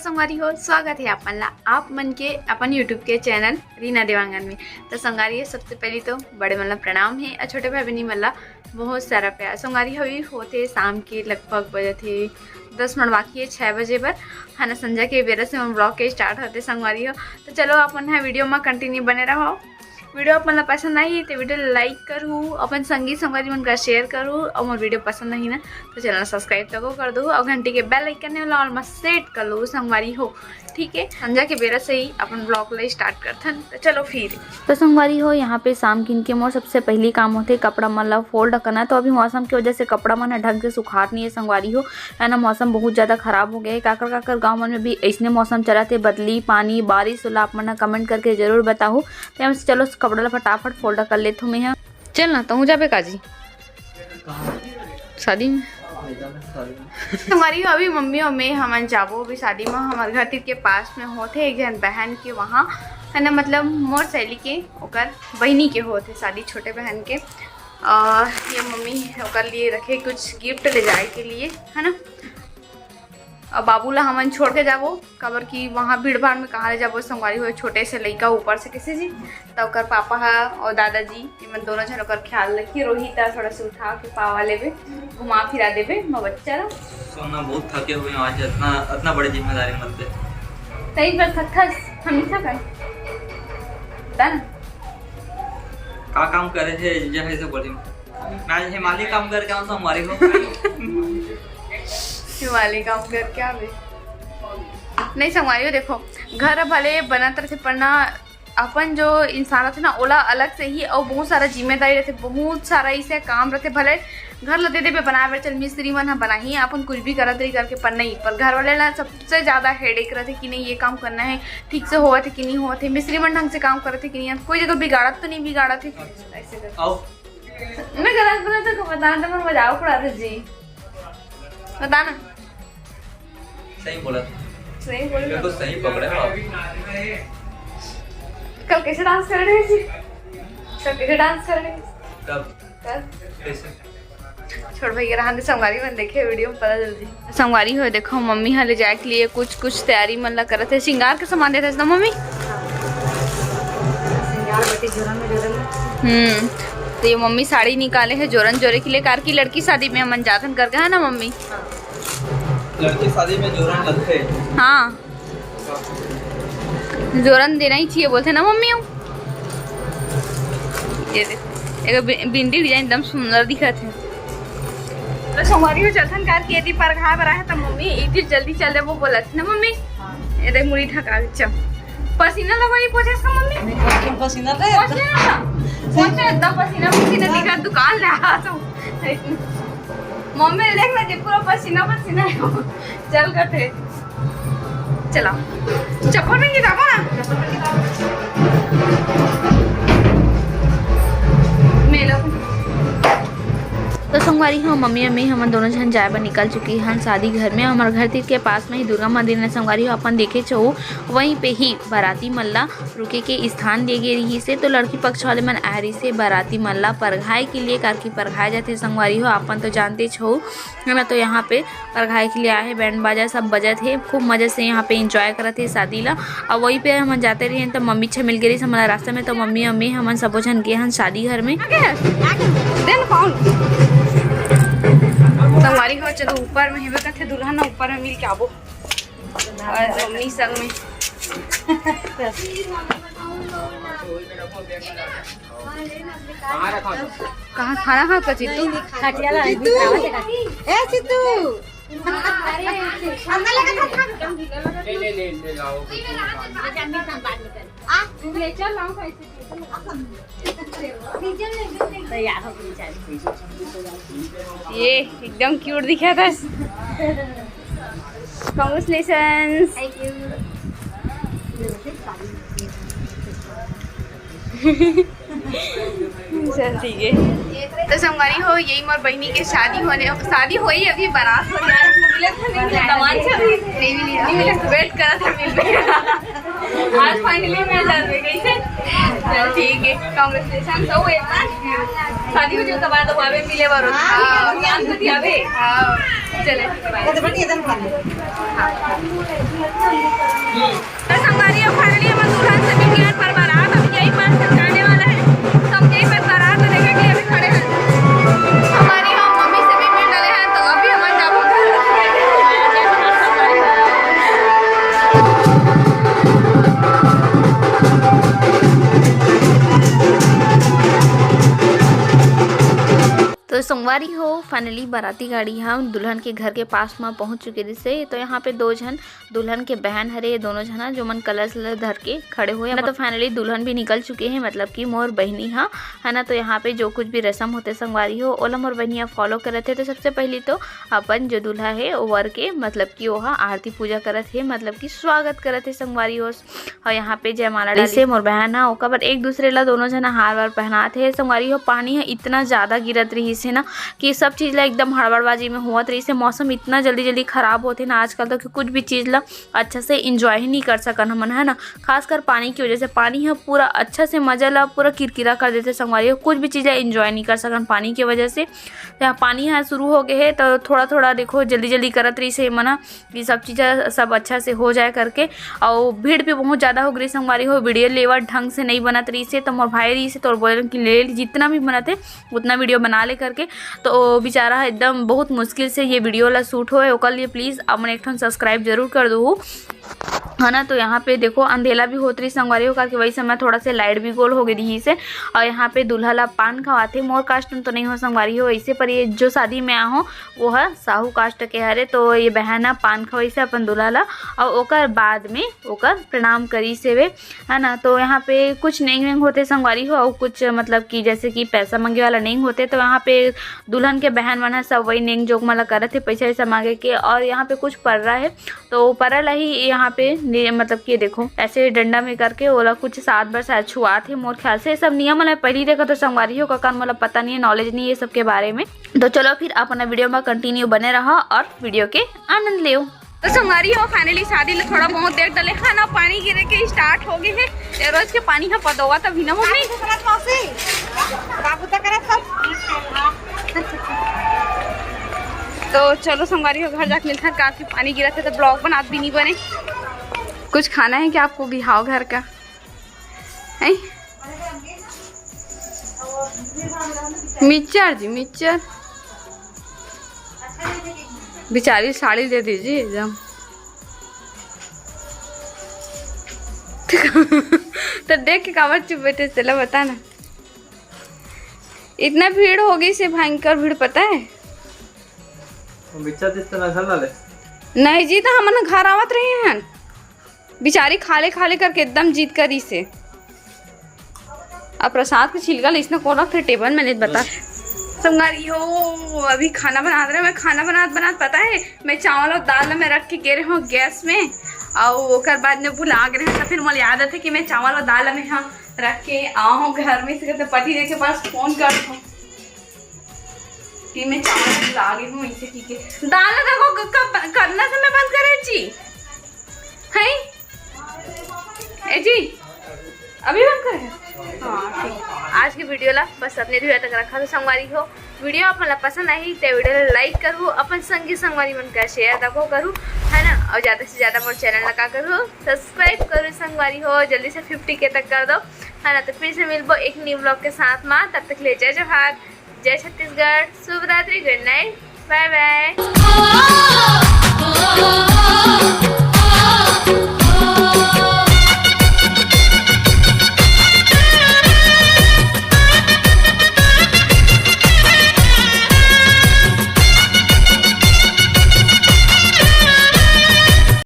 संगवारी हो, स्वागत है आप मन के अपन यूट्यूब के चैनल रीना देवांगन में। तो संगारी सबसे पहले तो बड़े मतलब प्रणाम है और छोटे भाई बहनी मतलब बहुत सारा प्यार। संगारी हुई होते शाम के लगभग बजे थे 10 मिनट बाकी है 6 बजे पर है ना। संध्या के बेरा से हम ब्लॉग के स्टार्ट होते संगवारी हो। तो चलो अपन है वीडियो में कंटिन्यू बने रहो। वीडियो अपन पसंद आई तो वीडियो लाइक करूँ, अपन संगी संगवारी मन का शेयर करूँ और मोर वीडियो पसंद नहीं ना तो चैनल सब्सक्राइब तो कर दो और घंटी के बेल आइकन वाला ऑल में सेट कर लो संगवारी हो। ठीक है, संध्या के बेरा से ही अपन ब्लॉग ला स्टार्ट करथन। तो चलो फिर तो संगवारी हो यहाँ पे शाम किन के मोर सबसे पहली काम होते कपड़ा मन ला फोल्ड करना। तो अभी मौसम की वजह से कपड़ा मन ढंग से सुखात नहीं है संगवारी हो, है ना। मौसम बहुत ज़्यादा खराब हो गया है। काकर काकर गाँव मन में भी ऐसने मौसम चला थे, बदली पानी बारिश होला। आप मन कमेंट करके जरूर बताओ। तो हम चलो कपड़ा ला फटाफट फोल्ड कर लेते हूँ मैं। चल ना तो जाबे काजी शादी में हमारी अभी मम्मी और मैं हम जाबो अभी शादी में। हमारे घर के पास में होते एक जन बहन के वहाँ है ना, मतलब मोर सहेली के ओकर बहनी के होते शादी, छोटे बहन के। और ये मम्मी ओकर लिए रखे कुछ गिफ्ट ले जाए के लिए है ना। और बाबूला हमन छोड़ के जाबो कबर की वहाँ भीड़ भाड़ में कहाँ ले जाबो संगवारी हो। छोटे से लड़का ऊपर से किसी जी तो ओकर पापा है और दादाजी इमन दोनों जन ओकर ख्याल रखिए। रोहित थोड़ा से उठा के पावा लेबे घुमा फिरा देबे मैं बच्चा ला। सोना बहुत थके हुए हैं आज, इतना बड़ी जिम्मेदारी मत दे। सही पर थकस हम थका बता ना का काम करे थे जैसे से बोली मैं आज हिमालय काम करके आऊँ तो हमारी को हिमालय काम कर क्या भी नहीं संगवारी। देखो घर भले बनत रहते पर ना अपन जो इंसान रहते ना ओला अलग से ही और बहुत सारा जिम्मेदारी रहते, बहुत सारा ऐसे काम रहते। भले घर ला दे दे बनाए चल मिस्त्री मन बना ही अपन कुछ भी करत रही करके पर नहीं, पर घर वाले ना सबसे ज़्यादा हेडेक रहते कि नहीं ये काम करना है ठीक से हुआ थे कि नहीं हुआ थे, मिस्त्री मन ढंग से काम करते कि नहीं, कोई जगह बिगाड़त तो नहीं बिगाड़ा थे ऐसे मैं गलत बना तो बता दो मैं मजाक उड़ा थे जी बता ना। सही बोला, सही बोल मेरे को सही पकड़े हो आप। कल कैसे डांस कर रहे थे? कल कैसे डांस कर रहे थे? कब कल कैसे छोड़ भैया रहा संगवारी में देखे वीडियो में पता जल्दी संगवारी हो। देखो मम्मी हाँ ले जाए के लिए कुछ तैयारी मन ला करत है। श्रृंगार के सामान देते ना मम्मी? तो ये मम्मी साड़ी निकाले है जोरन जोरे के लिए। कार की लड़की शादी में हम जातन करके है ना मम्मी? लड़की शादी में जोरन लगते हैं। हाँ जोरन देना ही चाहिए बोलते ना मम्मी। ये एक बिंदी डिजाइन एकदम सुंदर दिखत है। तो सोमवारी को चलथन कार की यदि पर घा बरा है तो मम्मी इतनी जल्दी चले वो बोलत ना मम्मी। ये देख मुड़ी ठका चल पसीना लगवाई पोछे का मम्मी पसीना ले पोछे एकदम पसीना दिखा दुकान ला तो मम्मी देख ना जे पूरा पसीना है चल करते चला चप्पल में गिरा ना मेला। तो संगवारी हो मम्मी अम्मी हम दोनों जन जाए पर निकल चुकी हैं शादी घर में। हमारे घर के पास में ही दुर्गा मंदिर है संगवारी हो। अपन देखे छो वहीं पे ही बाराती मल्ला रुके के स्थान दे गए रही से। तो लड़की पक्ष वाले मन आ रही से बाराती मल्ला परघाए के लिए कार की परघाए जाते संगवारी हो। अपन तो जानते छो है ना। तो यहाँ पे परघाए के लिए आए बैंड बाजा सब बजत है, खूब मजे से यहाँ पे इंजॉय करते है शादी ला। और वहीं पे हम जाते रहे तो मम्मी छे मिल गई हमारा रास्ते में। तो मम्मी अम्मी हम सबो जन गए हैं शादी घर में। संगवारी हो चलो ऊपर में हेबे कथे दुल्हन ऊपर में मिल के आबो और मम्मी संग में कहाँ खाना खा का चित्तू ए चित्तू ये एकदम क्यूट दिखा था। कांग्रेचुलेशंस। चल ठीक है। तो संगवारी हो यही मोर बहनी के शादी हुई अभी बारात हो जाए वेट करा था मिल आज फाइनली मिल जाते कैसे। चल ठीक है कांग्रेचुलेशन तो एक बार शादी हो जो तब तो आवे मिले बारो ज्ञान तो दियावे चले तो संगारी अब फाइनली हम दुल्हन से मिल गए पर बारात अब यही पर जाने वाला है। तो हम यही पर बारात देखने के लिए अभी खड़े हैं। हमारी हम मम्मी से भी मिल रहे हैं तो अभी हम जाबो तो सोमवारी हो फाइनली बाराती गाड़ी हम दुल्हन के घर के पास में पहुंच चुके से। तो यहाँ पे दो जन दुल्हन के बहन हरे ये दोनों जना जो मन कलश धर के खड़े हुए हैं। तो फाइनली दुल्हन भी निकल चुके हैं, मतलब कि मोर बहनी हाँ है ना। तो यहाँ पे जो कुछ भी रस्म होते संगवारी हो ओला मोर बहनिया फॉलो करे थे। तो सबसे पहले तो अपन जो दूल्हा है वर के मतलब कि वहाँ आरती पूजा करे थे, मतलब कि स्वागत करे थे संगवारी हो। और यहाँ पे जयमाला डाली से मोर बहन हाँ ओकर बाद एक दूसरे ला दोनों जना हार वार पहनाते है संगवारी हो। पानी है इतना ज़्यादा गिरत रही से ना कि सब चीज़ ला एकदम हड़बड़बाजी में हुआ रही से। मौसम इतना जल्दी जल्दी खराब होते ना आजकल तो कि कुछ भी चीज़ ला अच्छा से इंजॉय ही नहीं कर सकन हमन है ना। खासकर पानी की वजह से पानी है पूरा अच्छा से मजा ला पूरा किरकिरा कर देते संगवारी हो। कुछ भी चीज़ इंजॉय नहीं कर सकन पानी की वजह से। तो यहाँ पानी यहाँ शुरू हो गए है तो थोड़ा थोड़ा देखो जल्दी जल्दी करत रही से मना कि सब चीज़ें सब अच्छा से हो जाए करके। और भीड़ भी बहुत ज़्यादा हो गई संगवारी हो। वीडियो लेवर ढंग से नहीं बनत रही से तो मोर भाई रही से तो बोले कि ले जितना भी बनते उतना वीडियो बना ले करके। तो बेचारा एकदम बहुत मुश्किल से ये वीडियो ला शूट हो ओकर लिए प्लीज़ अपन एक सब्सक्राइब जरूर कर दो है ना। तो यहाँ पे देखो अंधेला भी होत रही संगवारी हो करके वही समय थोड़ा से लाइट भी गोल हो गई थी से। और यहाँ पे दूल्हा ला पान खवाते मोर कास्ट में तो नहीं हो संगवारी हो ऐसे, पर ये जो शादी में आहो वो है साहू कास्ट के हरे। तो ये बहना पान खवाई से अपन दूल्हा ला और ओकर बाद में ओकर प्रणाम करी से वे है ना। तो यहाँ पे कुछ नहीं होते संगवारी हो और कुछ मतलब कि जैसे कि पैसा मांगे वाला नहीं होते। तो यहाँ पे दुल्हन के बहन बना सब वही नेंग जोक माला करे थे पैसा वैसा मांगे के। और यहाँ पे कुछ पड़ रहा है तो पड़ा ही यहाँ पे मतलब कि देखो ऐसे डंडा में करके ओला कुछ 7 बार शायद छुआ थे मोर ख्याल से। सब नियम वाला पहले देखा तो संगवारी हो का मतलब पता नहीं है, नॉलेज नहीं है सब के बारे में। तो चलो फिर अपना वीडियो में कंटिन्यू बने रहो और वीडियो के आनंद ले। तो संगवारी हो फाइनली शादी ले थोड़ा बहुत देर डले खाना पानी गिरे के स्टार्ट हो गए है। रोज के पानी है पदोगा तभी ना मम्मी तो चलो संगवारी हो घर जाके मिलता है। काफी पानी गिरा था तो ब्लॉग बना भी नहीं बने। कुछ खाना है क्या आपको बिहाव घर का है? मिक्सचर जी मिक्सचर बेचारी साड़ी दे दीजिए एकदम तो देख के कावर चुप बैठे चला बता ना। इतना भीड़ हो गई से भयंकर भीड़ पता है नहीं जी। तो हम घर आवत रहे हैं बिचारी खाले खाले करके एकदम जीत करी से। अब प्रसाद के छिलका ले इसने कौन रखते टेबल में नहीं बता संगवारी हो। अभी खाना बना रहे मैं खाना बना पता है मैं चावल और दाल में रख के गे रहे हूँ गैस में और ओकर बाद में भूला गए हैं। फिर मुझे याद है कि मैं चावल और दाल में हाँ रख के आओ घर में से पति दे के पास फोन कर दूँ कि मैं चावल ला गई हूँ इसे ठीक है। दाल देखो करना से मैं बंद करे जी है ए जी अभी बंद करे हाँ ठीक। आज की वीडियो ला बस अपने धुआ तक रखा तो संगवारी हो। वीडियो अपन पसंद आई तो वीडियो ला लाइक करूँ अपन संगी संगवारी मन का शेयर तको करूँ है ना। और ज़्यादा से ज़्यादा मोर चैनल लगा करूँ सब्सक्राइब करूँ संगवारी हो जल्दी से 50 के तक कर दो है ना। तो फिर से मिलबो एक न्यू ब्लॉग के साथ में। तब तक ले जय जोहार जय छत्तीसगढ़ शुभ रात्रि गुड नाइट बाय बाय।